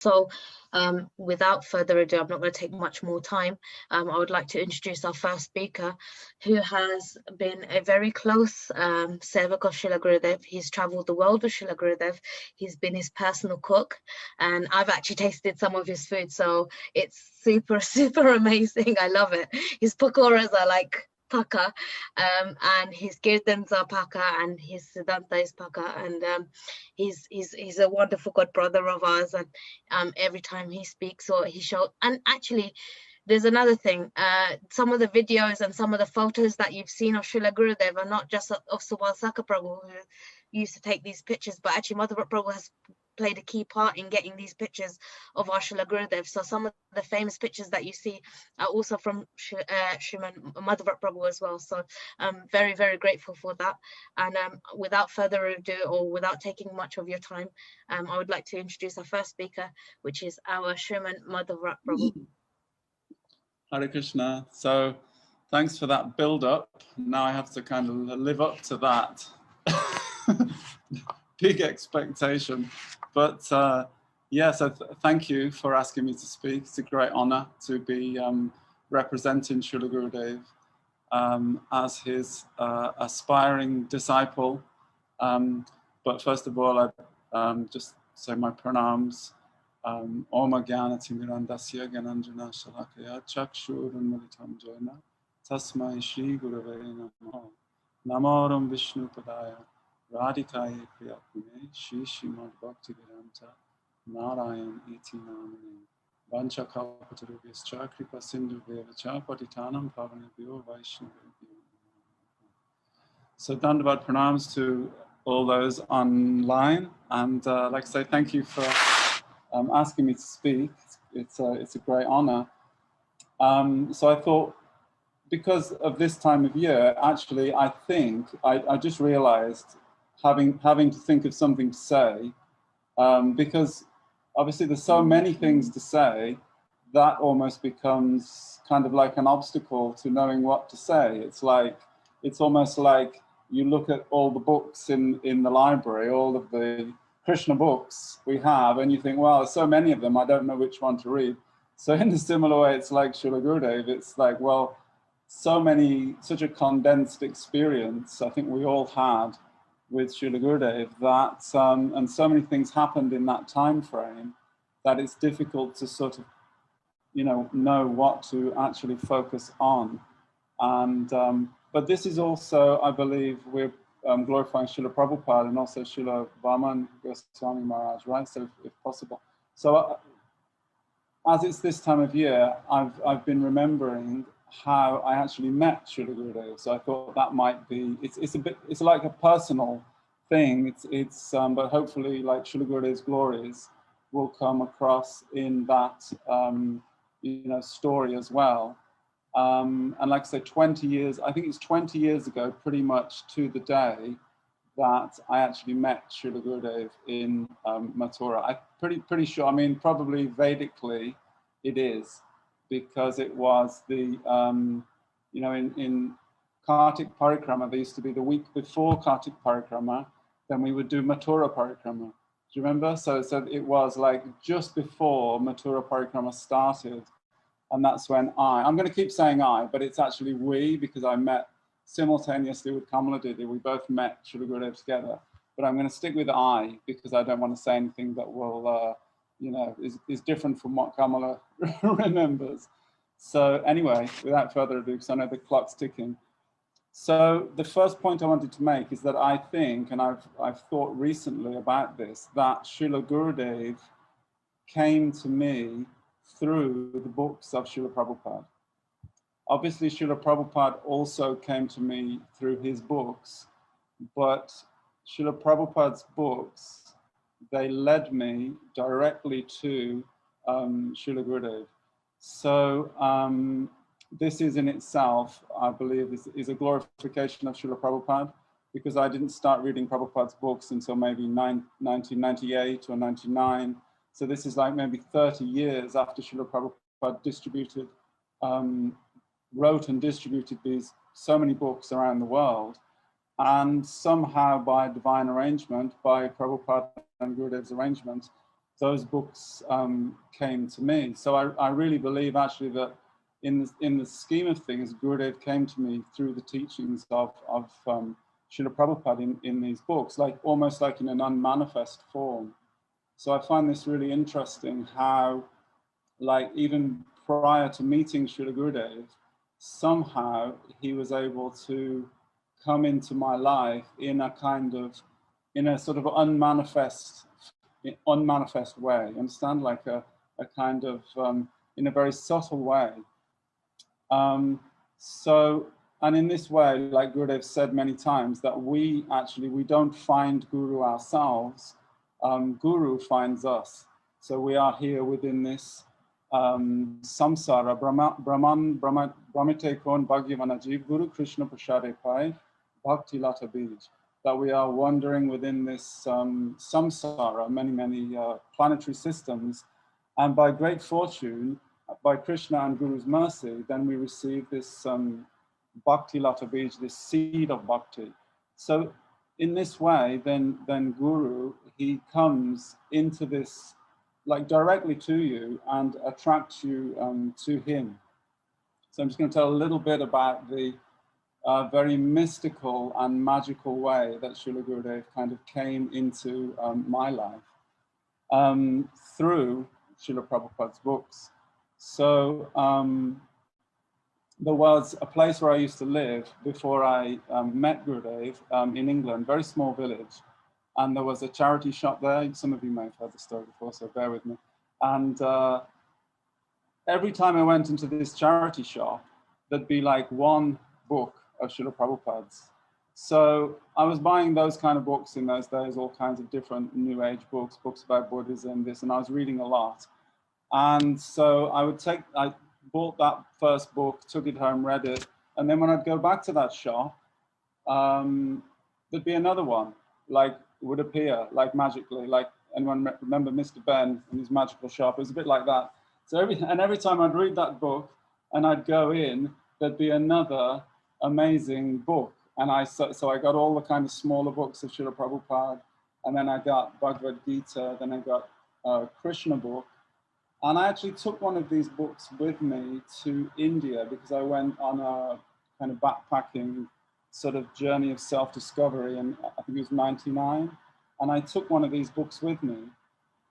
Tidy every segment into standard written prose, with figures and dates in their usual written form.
So without further ado, I'm not going to take much more time. I would like to introduce our first speaker, who has been a very close sevak of Srila Gurudev. He's traveled the world with Srila Gurudev. He's been his personal cook, and I've actually tasted some of his food, so it's super, super amazing. I love it. His pakoras are like paka, and his kirtans are paka, and his siddhanta is paka, and he's a wonderful god brother of ours, and every time he speaks or he shows, and actually there's another thing, some of the videos and some of the photos that you've seen of Srila Gurudev are not just of Subal Saka Prabhu, who used to take these pictures, but actually Madhuvrata Prabhu has played a key part in getting these pictures of our Srila Gurudev. So some of the famous pictures that you see are also from Sriman Madhuvrata Prabhu as well. So I'm very, very grateful for that. And without further ado, or without taking much of your time, I would like to introduce our first speaker, which is our Sriman Madhuvrata Prabhu. Hare Krishna. So thanks for that build up. Now I have to kind of live up to that. Big expectation. But yeah, so thank you for asking me to speak. It's a great honor to be representing Srila Gurudev as his aspiring disciple. But first of all, I just say my pranams. Om Jnana Timirandasya Gyananjana Shalakaya Chakshurunmilitam Jayana Tasmai Shri Gurave Namo Namoram Vishnu Padaya Radhikaye Priyatmane Shri Srimad Bhakti-Vedanta Narayan Iti Namane Vancha Kalpatarubhyascha Kripa Sindhu Devacha Patitanam Pavanebhyo Vaishnavebhyo. So Dandavat pranams to all those online, and I'd like to say thank you for asking me to speak. It's a great honor. So I thought, because of this time of year, actually, I think I just realized having to think of something to say, because obviously there's so many things to say that almost becomes kind of like an obstacle to knowing what to say. It's almost like you look at all the books in the library, all of the Krishna books we have, and you think, well, there's so many of them, I don't know which one to read. So in a similar way, it's like Srila Gurudev. It's like, well, such a condensed experience I think we all had with Srila Gurudev, that and so many things happened in that time frame that it's difficult to sort of, know what to actually focus on. And but this is also, I believe, we're glorifying Srila Prabhupada and also Srila Vaman Gosvami Maharaj, right? So if possible. So as it's this time of year, I've been remembering how I actually met Srila Gurudev. So I thought that might be, it's like a personal thing. But hopefully, like Srila Gurudev's glories will come across in that story as well. And like I said, 20 years, I think it's 20 years ago, pretty much to the day, that I actually met Srila Gurudev in Mathura. I'm pretty sure, I mean, probably Vedically it is, because it was the, in Kartik Parikrama, there used to be the week before Kartik Parikrama, then we would do Mathura Parikrama. Do you remember? So it was like just before Mathura Parikrama started. And that's when I'm going to keep saying but it's actually we, because I met simultaneously with Kamala Didi. We both met Srila Gurudev together. But I'm going to stick with because I don't want to say anything that will, is different from what Kamala remembers. So anyway, without further ado, because I know the clock's ticking. So the first point I wanted to make is that I think, and I've thought recently about this, that Srila Gurudev came to me through the books of Srila Prabhupada. Obviously, Srila Prabhupada also came to me through his books, but Srila Prabhupada's books, they led me directly to Srila Gurudev. So this is in itself, I believe, is a glorification of Srila Prabhupada, because I didn't start reading Prabhupada's books until maybe 1998 or 99. So this is like maybe 30 years after Srila Prabhupada wrote and distributed so many books around the world. And somehow by divine arrangement, by Prabhupada and Gurudev's arrangement, those books came to me. So I really believe actually that in the scheme of things, Gurudev came to me through the teachings of Srila Prabhupada in these books, like almost like in an unmanifest form. So I find this really interesting how, like, even prior to meeting Srila Gurudev, somehow he was able to come into my life in a sort of unmanifest way. You understand? Like a kind of in a very subtle way. And in this way, like Gurudev said many times, that we don't find Guru ourselves. Guru finds us. So we are here within this samsara, Brahmite kon Bhagavanajiv, Guru Krishna Prashade Pai, Bhakti Lata Bij. That we are wandering within this samsara, many planetary systems, and by great fortune, by Krishna and Guru's mercy, then we receive this Bhakti Lata Bij, this seed of bhakti. So in this way, then Guru, he comes into this, like directly to you and attracts you to him. So I'm just going to tell a little bit about the very mystical and magical way that Srila Gurudev kind of came into my life through Srila Prabhupada's books. So there was a place where I used to live before I met Gurudev in England, very small village. And there was a charity shop there. Some of you may have heard the story before, so bear with me. And every time I went into this charity shop, there'd be like one book of Srila Prabhupada's. So I was buying those kind of books in those days, all kinds of different New Age books about Buddhism, this, and I was reading a lot. And so I bought that first book, took it home, read it, and then when I'd go back to that shop, there'd be another one, like would appear, like magically, like anyone remember Mr. Ben and his magical shop? It was a bit like that. So every time I'd read that book and I'd go in, there'd be another amazing book. And so I got all the kind of smaller books of Srila Prabhupada, and then I got Bhagavad-gita, then I got Krishna book. And I actually took one of these books with me to India because I went on a kind of backpacking sort of journey of self-discovery, and I think it was 99. And I took one of these books with me.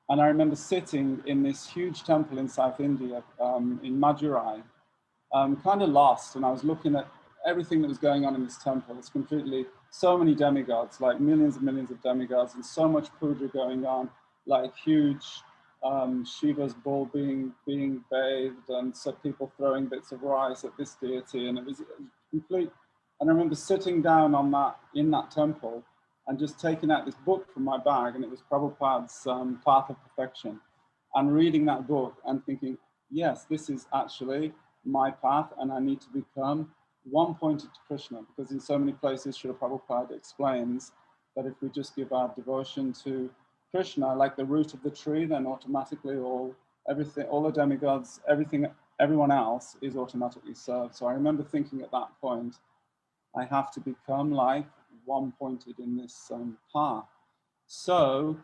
And I remember sitting in this huge temple in South India, in Madurai, kind of lost. And I was looking at everything that was going on in this temple. It's completely, so many demigods, like millions and millions of demigods, and so much puja going on, like huge Shiva's bull being bathed, and so people throwing bits of rice at this deity, and it was complete. And I remember sitting down in that temple and just taking out this book from my bag, and it was Prabhupada's Path of Perfection, and reading that book and thinking, yes, this is actually my path, and I need to become one-pointed to Krishna, because in so many places Srila Prabhupada explains that if we just give our devotion to Krishna, like the root of the tree, then automatically all the demigods, everyone else is automatically served. So I remember thinking at that point, I have to become like one-pointed in this path. So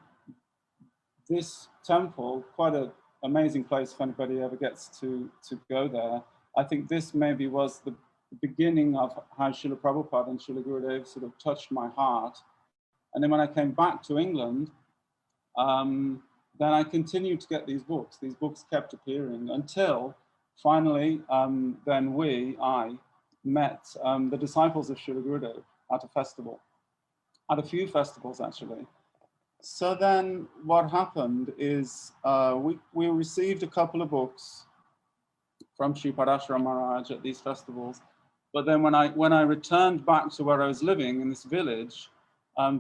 this temple, quite an amazing place if anybody ever gets to go there. I think this maybe was the beginning of how Srila Prabhupada and Srila Gurudev sort of touched my heart. And then when I came back to England, then I continued to get these books. These books kept appearing until finally, then I met the disciples of Srila Gurudev at a festival, at a few festivals actually. So then what happened is we received a couple of books from Sri Parashara Maharaj at these festivals. But then when I returned back to where I was living in this village,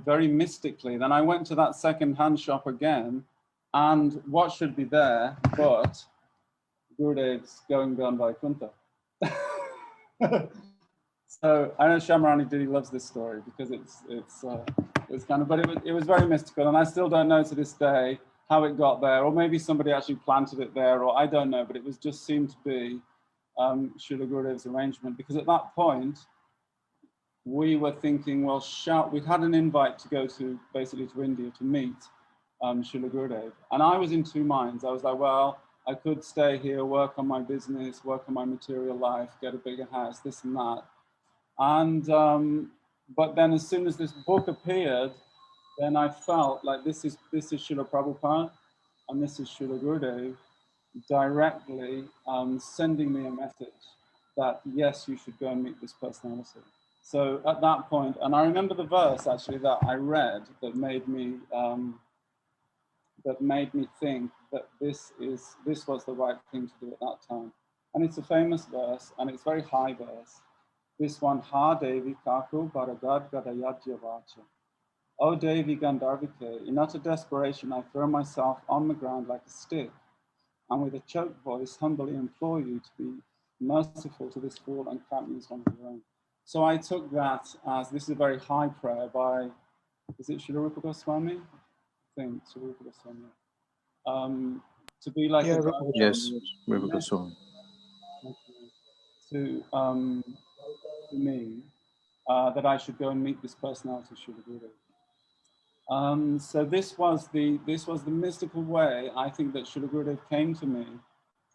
very mystically, then I went to that second-hand shop again, and what should be there but Gurudev's Going Beyond Vaikuntha. So I know Shamarani Didi loves this story because it's kind of, but it was very mystical, and I still don't know to this day how it got there, or maybe somebody actually planted it there, or I don't know, but it was just seemed to be Srila Gurudev's arrangement, because at that point we were thinking, well, we'd had an invite to go to basically to India to meet Srila Gurudev. And I was in two minds. I was like, well, I could stay here, work on my business, work on my material life, get a bigger house, this and that. And, but then as soon as this book appeared, then I felt like this is Srila Prabhupada and this is Srila Gurudev directly sending me a message that, yes, you should go and meet this personality. So at that point, and I remember the verse actually that I read that made me think that this was the right thing to do at that time. And it's a famous verse, and it's a very high verse. This one, Ha Devi Kaku Baragad Gadayadya Vacha. O Devi Gandharvike, in utter desperation, I throw myself on the ground like a stick, and with a choked voice, humbly implore you to be merciful to this fool and clap me as one of your own. So I took that as, this is a very high prayer by, is it Srila Rupa Goswami? I think, Srila Rupa Goswami. To be like a yes, Rupa Goswami. To me, that I should go and meet this personality, Srila Gurudev. So this was the mystical way I think that Srila Gurudev came to me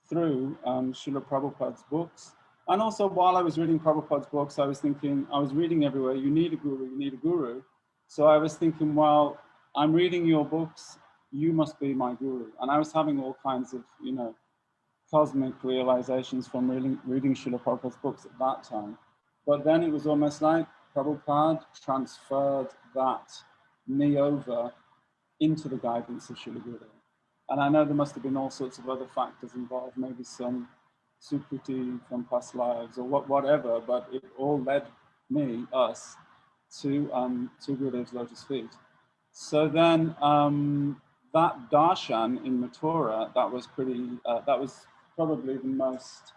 through Srila Prabhupada's books. And also while I was reading Prabhupada's books, I was thinking, I was reading everywhere, you need a guru, you need a guru. So I was thinking, well, I'm reading your books, you must be my guru. And I was having all kinds of, cosmic realizations from reading Srila Prabhupada's books at that time. But then it was almost like Prabhupada transferred that me over into the guidance of Srila Gurudev. And I know there must have been all sorts of other factors involved, maybe some Sukruti from past lives or whatever, but it all led us to Gurudev's lotus feet. So then that darshan in Mathura, that was probably the most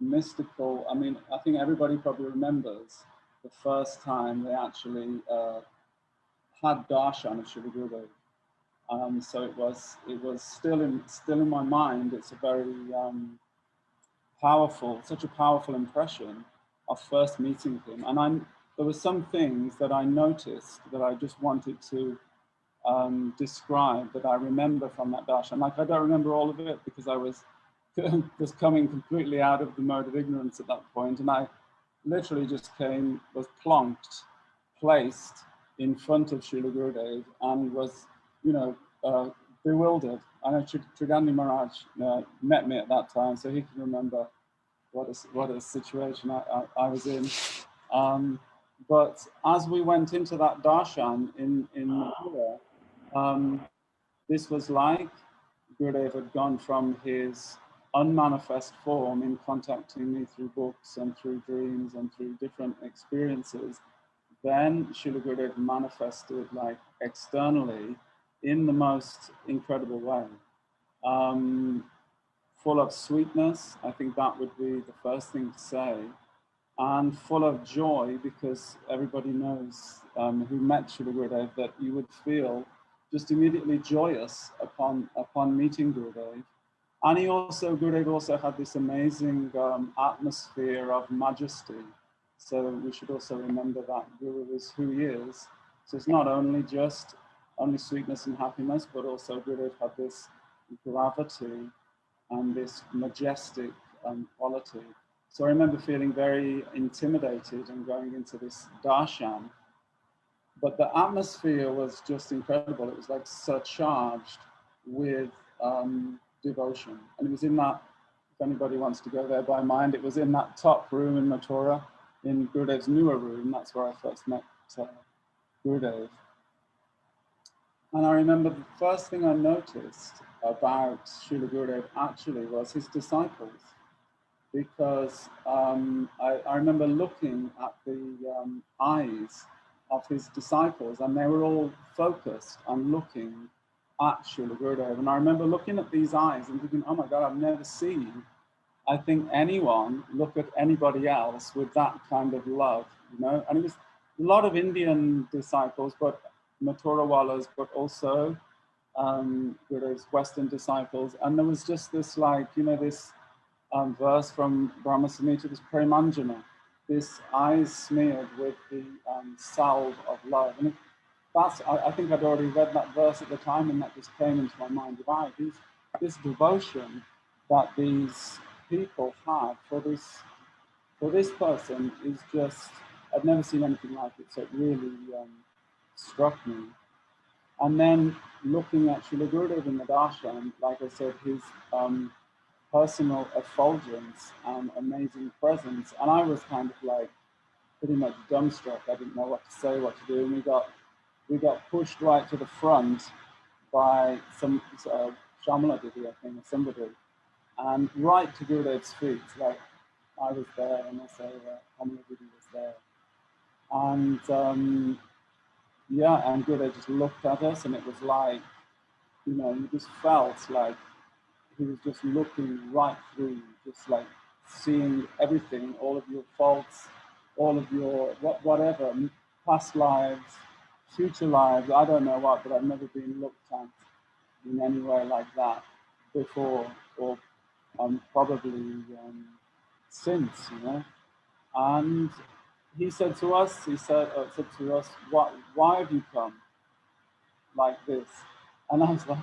mystical. I mean, I think everybody probably remembers the first time they actually had darshan of Srila Gurudev. So it was still in my mind. It's a very such a powerful impression of first meeting him. And there were some things that I noticed that I just wanted to describe that I remember from that darshan. Like, I don't remember all of it because I was coming completely out of the mode of ignorance at that point, and I literally just was placed in front of Srila Gurudev and was, bewildered. I know Trigandi Maharaj met me at that time, so he can remember what a situation I was in. But as we went into that darshan in Mathura, this was like Gurudev had gone from his unmanifest form in contacting me through books and through dreams and through different experiences. Then Srila Gurudev manifested like externally in the most incredible way. Full of sweetness, I think that would be the first thing to say, and full of joy, because everybody knows who met Srila Gurudev that you would feel just immediately joyous upon meeting Gurudev. And Gurudev also had this amazing atmosphere of majesty. So we should also remember that Guru is who he is. So it's not only sweetness and happiness, but also Gurudev had this gravity and this majestic quality. So I remember feeling very intimidated and going into this darshan. But the atmosphere was just incredible. It was like surcharged with devotion. And it was in that, if anybody wants to go there by mind, it was in that top room in Mathura, in Gurudev's newer room. That's where I first met Gurudev. And I remember the first thing I noticed about Srila Gurudev actually was his disciples. Because I remember looking at the eyes of his disciples, and they were all focused on looking at Srila Gurudev. And I remember looking at these eyes and thinking, oh my God, I've never seen, I think, anyone look at anybody else with that kind of love, And it was a lot of Indian disciples, but Mathurawalas, but also Gurudev's Western disciples. And there was just this this verse from Brahma Samhita, this Premanjana, this eyes smeared with the salve of love. And I think I'd already read that verse at the time, and that just came into my mind. Wow, this devotion that these people have for this person is just, I've never seen anything like it, so it really struck me. And then looking at Srila Gurudev in the darshan, like I said, his personal effulgence and amazing presence, and I was kind of like pretty much dumbstruck. I didn't know what to say, what to do, and we got pushed right to the front by some Shamala Didi, I think, or somebody, and right to Gurudev's feet. Like I was there, and also Shamala Didi was there, and yeah, and Gurudev just looked at us, and it was like, you know, you just felt like he was just looking right through you, just like seeing everything, all of your faults, all of your whatever, past lives, future lives, I don't know what, but I've never been looked at in any way like that before, or probably since, you know. And he said to us, why have you come like this? And I was like,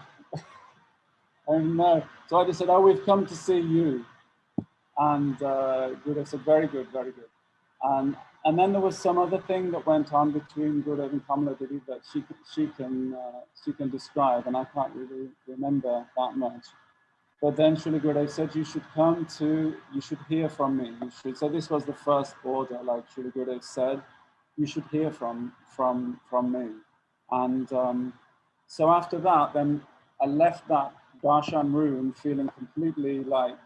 I don't know. So I just said, oh, we've come to see you. And Gurudev said, very good, very good. And then there was some other thing that went on between Gurudev and Kamala Didi that she can describe, and I can't really remember that much. But then Srila Gurudev said, you should hear from me. So this was the first order, like Srila Gurudev said, you should hear from me. And so after that, then I left that darshan room feeling completely like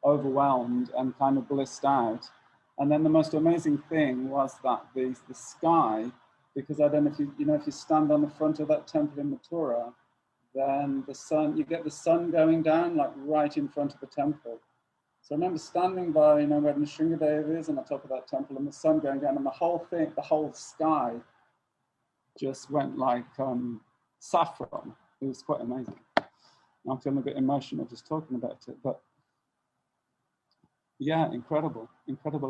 overwhelmed and kind of blissed out. And then the most amazing thing was that the sky, because I don't know if if you stand on the front of that temple in Mathura, then the sun, you get the sun going down like right in front of the temple. So I remember standing by, where Nrsingadev is, on the top of that temple, and the sun going down, and the whole sky just went like saffron. It was quite amazing. I'm feeling a bit emotional just talking about it, but yeah, incredible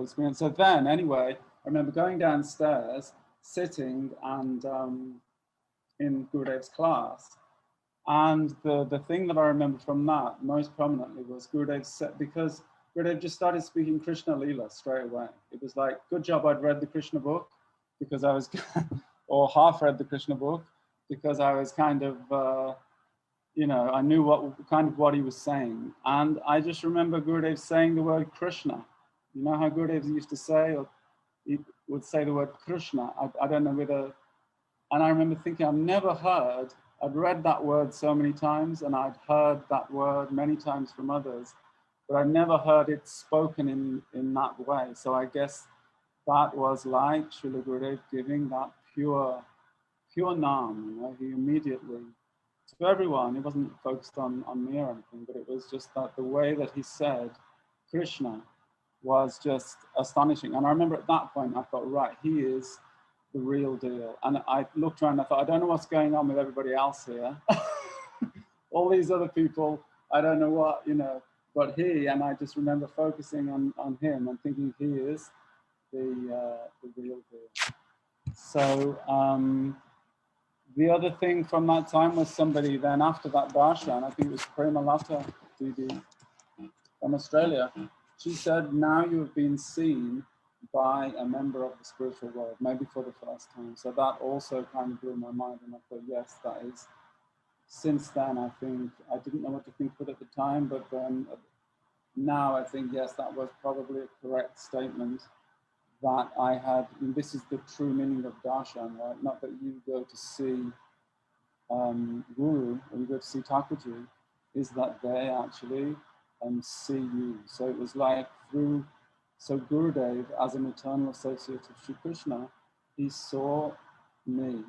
experience. So then, anyway, I remember going downstairs, sitting and in Gurudev's class, and the thing that I remember from that most prominently was Gurudev said, because Gurudev just started speaking Krishna Lila straight away. It was like, good job I'd read the Krishna book, because I was, or half read the Krishna book, because I was kind of, I knew what he was saying. And I just remember Gurudev saying the word Krishna. You know how Gurudev used to say, or he would say the word Krishna. I don't know whether, and I remember thinking, I'd read that word so many times, and I'd heard that word many times from others, but I'd never heard it spoken in that way. So I guess that was like Srila Gurudev giving that pure Naam, he immediately, to everyone, it wasn't focused on me or anything, but it was just that the way that he said Krishna was just astonishing. And I remember at that point, I thought, right, he is the real deal. And I looked around and I thought, I don't know what's going on with everybody else here. All these other people, I don't know what, but he, and I just remember focusing on him and thinking he is the real deal. So the other thing from that time was somebody then after that darshan, I think it was Premalata Didi from Australia, she said, now you have been seen by a member of the spiritual world, maybe for the first time. So that also kind of blew my mind, and I thought, yes, that is, since then, I think, I didn't know what to think of it at the time, but then now I think, yes, that was probably a correct statement that I had, and this is the true meaning of darshan, right? Not that you go to see Guru, or you go to see Thakurji, is that they actually see you. So it was like so Gurudev, as an eternal associate of Sri Krishna, he saw me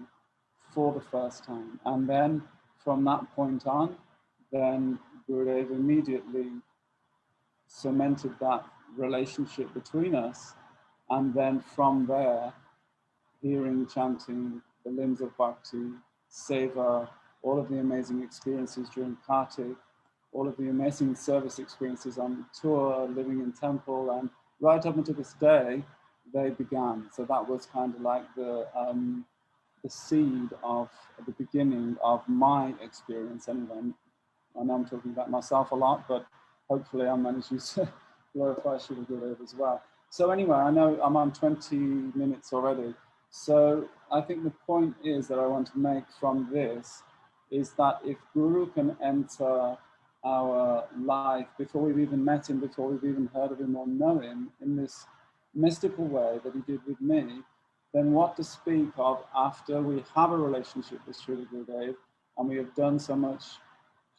for the first time. And then from that point on, then Gurudev immediately cemented that relationship between us. And then from there, hearing, chanting the limbs of bhakti, seva, all of the amazing experiences during Kartik, all of the amazing service experiences on tour, living in temple, and right up until this day, they began. So that was kind of like the the seed of the beginning of my experience anyway. I know I'm talking about myself a lot, but hopefully I'm managing to glorify Srila Gurudeva as well. So anyway, I know I'm on 20 minutes already. So I think the point is that I want to make from this is that if Guru can enter our life before we've even met him, before we've even heard of him or know him in this mystical way that he did with me, then what to speak of after we have a relationship with Srila Gurudeva and we have done so much,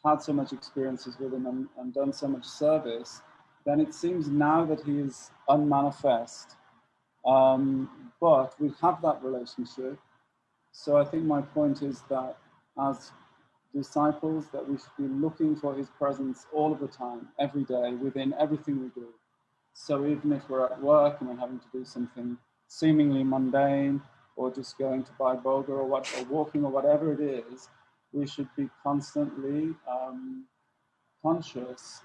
had so much experiences with him and done so much service, then it seems now that he is unmanifest. But we have that relationship. So I think my point is that as disciples, that we should be looking for his presence all of the time, every day, within everything we do. So even if we're at work and we're having to do something seemingly mundane, or just going to buy boga or walking or whatever it is, we should be constantly conscious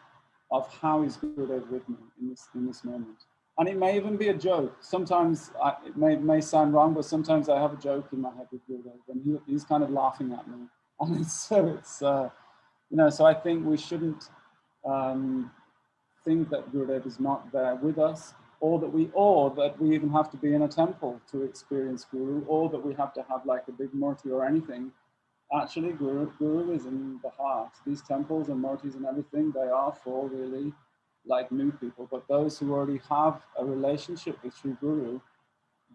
of how is Gurudev with me in this moment. And it may even be a joke. Sometimes it may sound wrong, but sometimes I have a joke in my head with Gurudev, and he's kind of laughing at me. And so I think we shouldn't think that Gurudev is not there with us, or that we even have to be in a temple to experience Guru, or that we have to have like a big murti or anything. Actually, Guru is in the heart. These temples and murtis and everything, they are for really like new people. But those who already have a relationship with Sri Guru,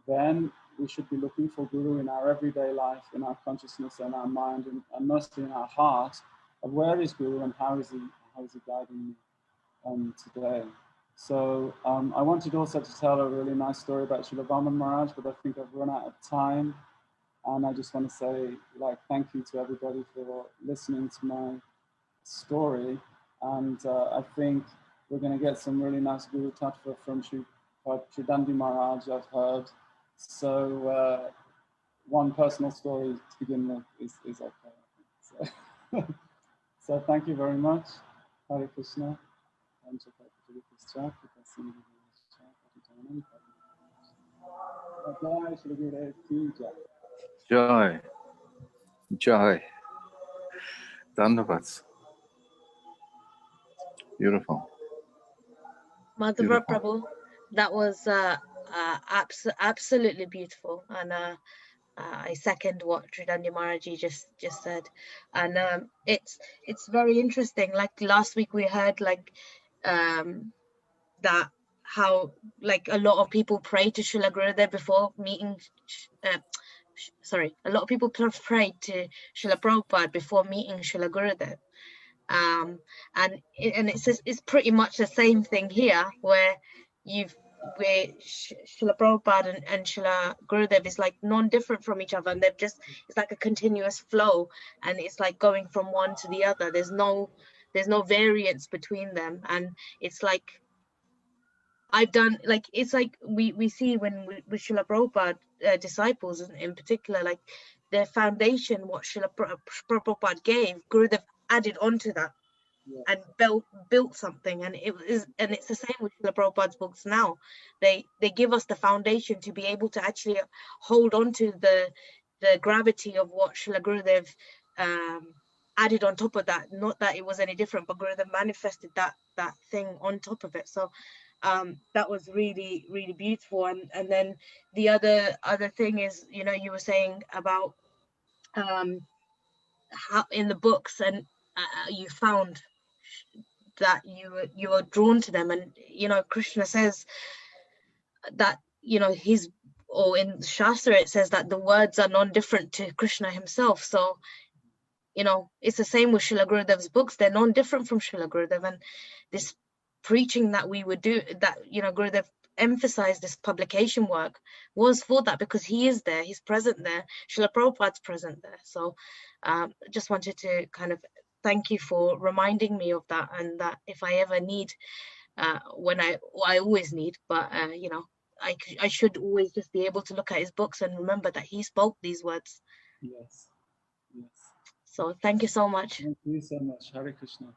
then we should be looking for Guru in our everyday life, in our consciousness and our mind, and mostly in our heart, of where is Guru and how is he guiding me today. So I wanted also to tell a really nice story about Srila Vaman Maharaj, but I think I've run out of time. And I just want to say, like, thank you to everybody for listening to my story. And I think we're going to get some really nice Guru Tattva from Sri Dandi Maharaj, I've heard. So one personal story to begin with is okay, I think. So thank you very much. Hare Krishna. Joy. Joy. Dandavats. Beautiful. Madhuvrata Prabhu, that was absolutely beautiful, and I second what Tridanya Maharaji just said, and it's very interesting. Like last week we heard like that how like a lot of people pray to Srila Gurudev before meeting. A lot of people prayed to Srila Prabhupada before meeting Srila Gurudev. And it's pretty much the same thing here, where Srila Prabhupada and Srila Gurudev is like non-different from each other, and it's like a continuous flow, and it's like going from one to the other. There's no variance between them, and it's like it's like we see when with Srila Prabhupada disciples in particular, like their foundation, what Srila Prabhupada gave, Gurudev added onto that. Yeah. And built something, and it's the same with Srila Prabhupada's books now. They give us the foundation to be able to actually hold on to the gravity of what Srila Gurudev added on top of that. Not that it was any different, but Gurudev manifested that thing on top of it. So that was really, really beautiful. And then the other thing is, you were saying about how in the books, and you found that you are drawn to them, and Krishna says that or in Shastra it says that the words are non-different to Krishna himself. So it's the same with Srila Gurudev's books. They're non-different from Srila Gurudev, and this preaching that we would do, that Gurudev emphasized, this publication work was for that, because he is there, he's present there, Srila Prabhupada's present there. So just wanted to kind of thank you for reminding me of that, and that if I ever need, when I always need, but I should always just be able to look at his books and remember that he spoke these words. Yes. So thank you so much. Thank you so much. Hare Krishna.